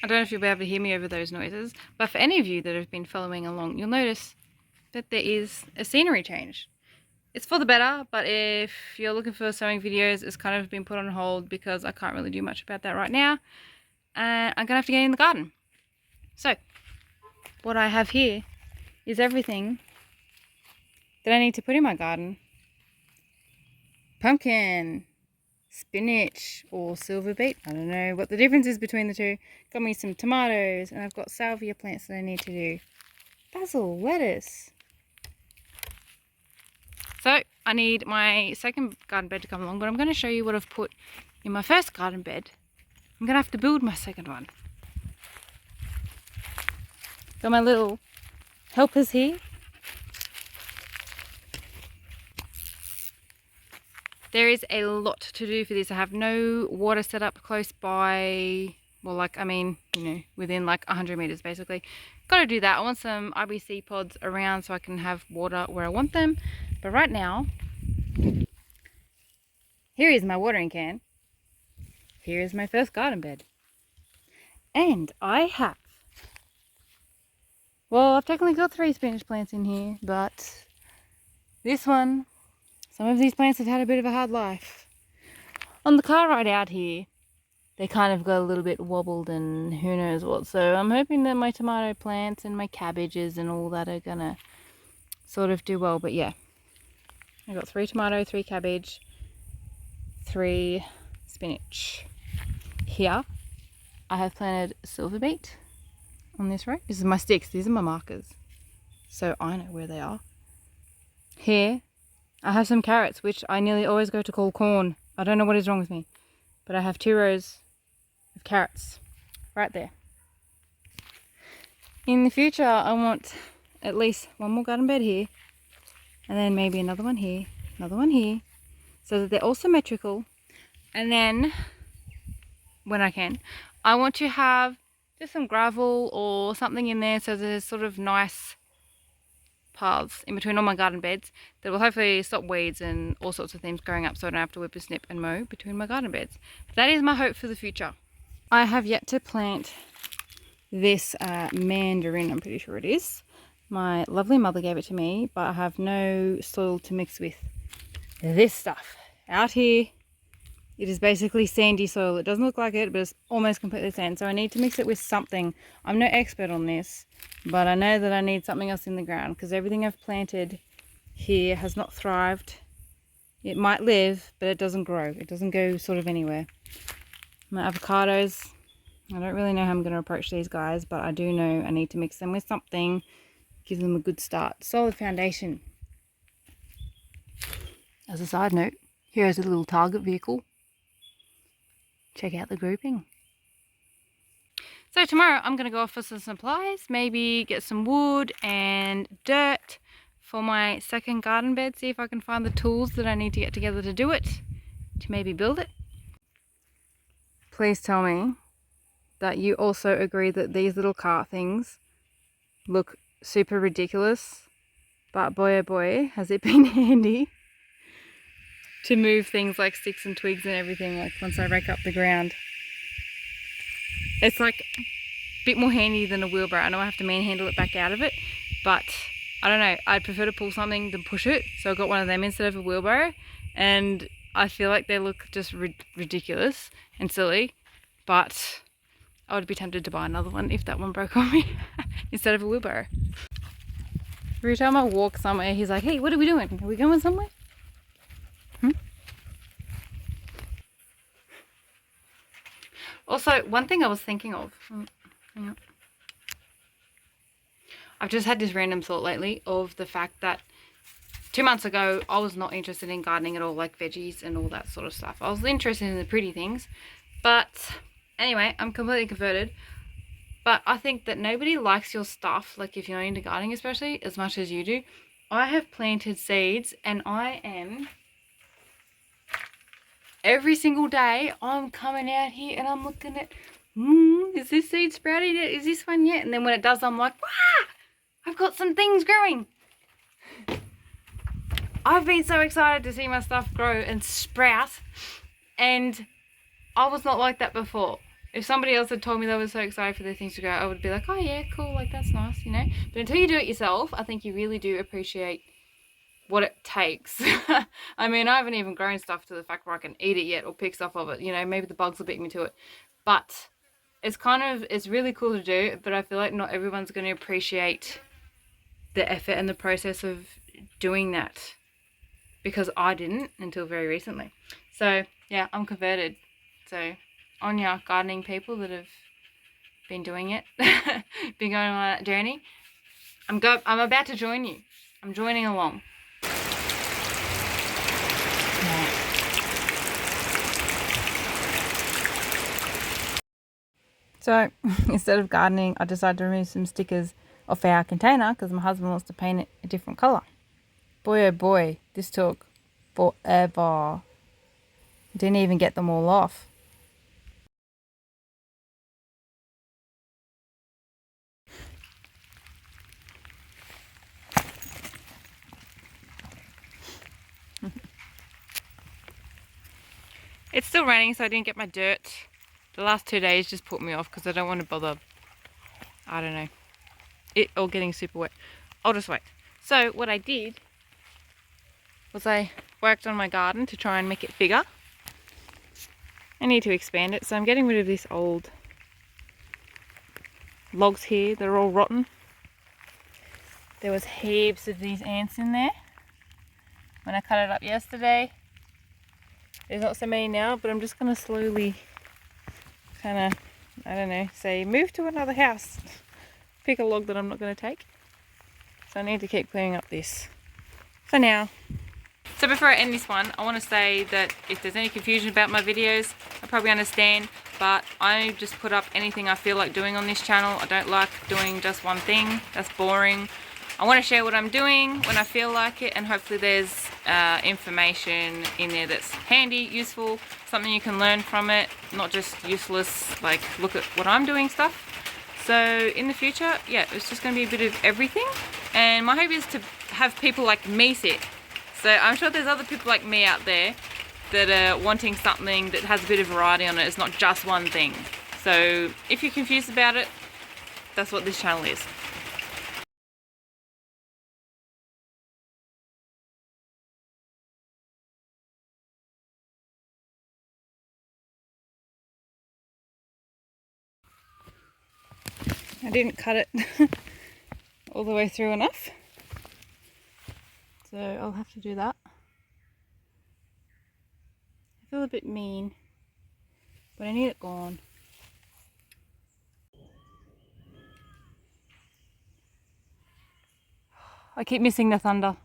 don't know if you'll be able to hear me over those noises, but for any of you that have been following along, you'll notice that there is a scenery change. It's for the better, but if you're looking for sewing videos, it's kind of been put on hold because I can't really do much about that right now. And I'm going to have to get in the garden. So, what I have here is everything that I need to put in my garden. Pumpkin, spinach, or silver beet. I don't know what the difference is between the two. Got me some tomatoes, and I've got salvia plants that I need to do. Basil, lettuce. So I need my second garden bed to come along, but I'm going to show you what I've put in my first garden bed. I'm going to have to build my second one. Got my little helpers here. There is a lot to do for this. I have no water set up close by, well, like, I mean, you know, within like 100 meters basically. Got to do that. I want some IBC pods around so I can have water where I want them. But right now, here is my watering can. Here is my first garden bed. And I have, well, I've technically got 3 spinach plants in here, but this one, some of these plants have had a bit of a hard life. On the car ride out here, they kind of got a little bit wobbled and who knows what. So I'm hoping that my tomato plants and my cabbages and all that are gonna sort of do well. But yeah, I got 3 tomato, 3 cabbage, 3 spinach. Here, I have planted silver beet on this row. This is my sticks. These are my markers, so I know where they are. Here, I have some carrots, which I nearly always go to call corn. I don't know what is wrong with me, but I have 2 rows of carrots right there. In the future, I want at least one more garden bed here, and then maybe another one here, so that they're all symmetrical. And then, when I can, I want to have just some gravel or something in there so there's sort of nice paths in between all my garden beds that will hopefully stop weeds and all sorts of things growing up so I don't have to whip and snip and mow between my garden beds. That is my hope for the future. I have yet to plant this mandarin, I'm pretty sure it is. My lovely mother gave it to me, but I have no soil to mix with this stuff. Out here, it is basically sandy soil. It doesn't look like it, but it's almost completely sand. So I need to mix it with something. I'm no expert on this, but I know that I need something else in the ground because everything I've planted here has not thrived. It might live, but it doesn't grow. It doesn't go sort of anywhere. My avocados, I don't really know how I'm going to approach these guys, but I do know I need to mix them with something. Give them a good start. Solid foundation. As a side note, here is a little Target vehicle. Check out the grouping. So tomorrow I'm going to go off for some supplies, maybe get some wood and dirt for my second garden bed, see if I can find the tools that I need to get together to do it, to maybe build it. Please tell me that you also agree that these little cart things look super ridiculous, but boy oh boy has it been handy to move things like sticks and twigs and everything, like once I rake up the ground. It's like a bit more handy than a wheelbarrow. I know I have to manhandle it back out of it, but I don't know, I'd prefer to pull something than push it, so I got one of them instead of a wheelbarrow, and I feel like they look just ridiculous and silly, but I would be tempted to buy another one if that one broke on me instead of a wheelbarrow. Every time I walk somewhere, he's like, hey, what are we doing? Are we going somewhere? Also, one thing I was thinking of, hang on. I've just had this random thought lately of the fact that 2 months ago, I was not interested in gardening at all, like veggies and all that sort of stuff. I was interested in the pretty things, but anyway, I'm completely converted. But I think that nobody likes your stuff, like if you're into gardening especially, as much as you do. I have planted seeds and I am, every single day, I'm coming out here and I'm looking at, is this seed sprouted yet? Is this one yet? And then when it does, I'm like, wow, I've got some things growing. I've been so excited to see my stuff grow and sprout, and I was not like that before. if somebody else had told me they were so excited for their things to go, I would be like, oh yeah, cool, like that's nice, you know. But until you do it yourself, I think you really do appreciate what it takes. I mean, I haven't even grown stuff to the fact where I can eat it yet or pick stuff of it. You know, maybe the bugs will beat me to it. But it's really cool to do, but I feel like not everyone's going to appreciate the effort and the process of doing that, because I didn't until very recently. So yeah, I'm converted. So on ya gardening people that have been doing it, been going on that journey, I'm about to join you. I'm joining along. So instead of gardening, I decided to remove some stickers off our container because my husband wants to paint it a different colour. Boy oh boy, this took forever. Didn't even get them all off. It's still raining, so I didn't get my dirt. The last 2 days just put me off because I don't want to bother, I don't know, it all getting super wet. I'll just wait. So what I did was I worked on my garden to try and make it bigger. I need to expand it, so I'm getting rid of this old logs here. They're all rotten. There was heaps of these ants in there when I cut it up yesterday. There's not so many now, but I'm just going to slowly kind of, I don't know, say move to another house. Pick a log that I'm not going to take. So I need to keep clearing up this for now. So before I end this one, I want to say that if there's any confusion about my videos, I probably understand, but I just put up anything I feel like doing on this channel. I don't like doing just one thing. That's boring. I want to share what I'm doing when I feel like it, and hopefully there's information in there that's handy, useful, something you can learn from it, not just useless, like look at what I'm doing stuff. So in the future, yeah, it's just going to be a bit of everything, and my hope is to have people like me sit. So I'm sure there's other people like me out there that are wanting something that has a bit of variety on it. It's not just one thing. So if you're confused about it, that's what this channel is. I didn't cut it all the way through enough, so I'll have to do that. I feel a bit mean, but I need it gone. I keep missing the thunder.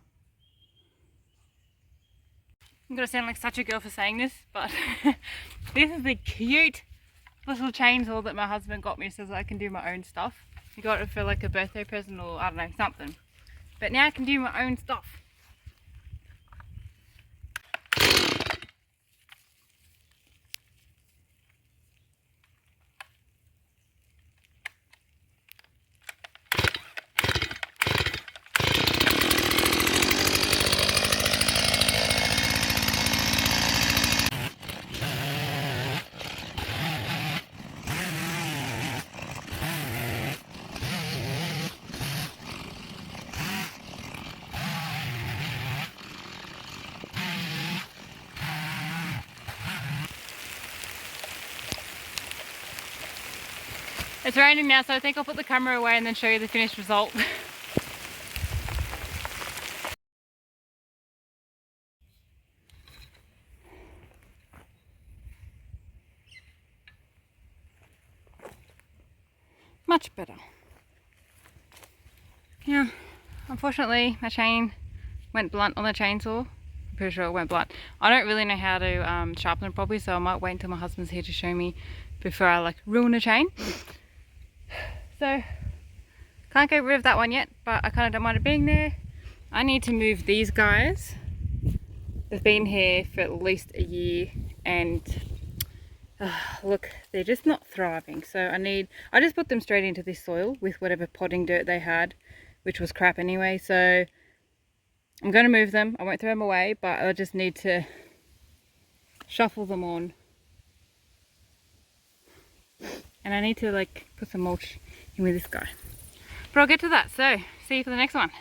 I'm gonna sound like such a girl for saying this, but this is the cute little chainsaw that my husband got me so that I can do my own stuff. He got it for like a birthday present or I don't know, something. But now I can do my own stuff. It's raining now, so I think I'll put the camera away and then show you the finished result. Much better. Yeah, unfortunately my chain went blunt on the chainsaw. I'm pretty sure it went blunt. I don't really know how to sharpen it properly, so I might wait until my husband's here to show me before I like ruin a chain. So can't get rid of that one yet, but I kind of don't mind it being there. I need to move these guys. They've been here for at least a year, and look, they're just not thriving. So I just put them straight into this soil with whatever potting dirt they had, which was crap anyway. So I'm going to move them. I won't throw them away, but I just need to shuffle them on. And I need to like put some mulch in with this guy. But I'll get to that, so see you for the next one.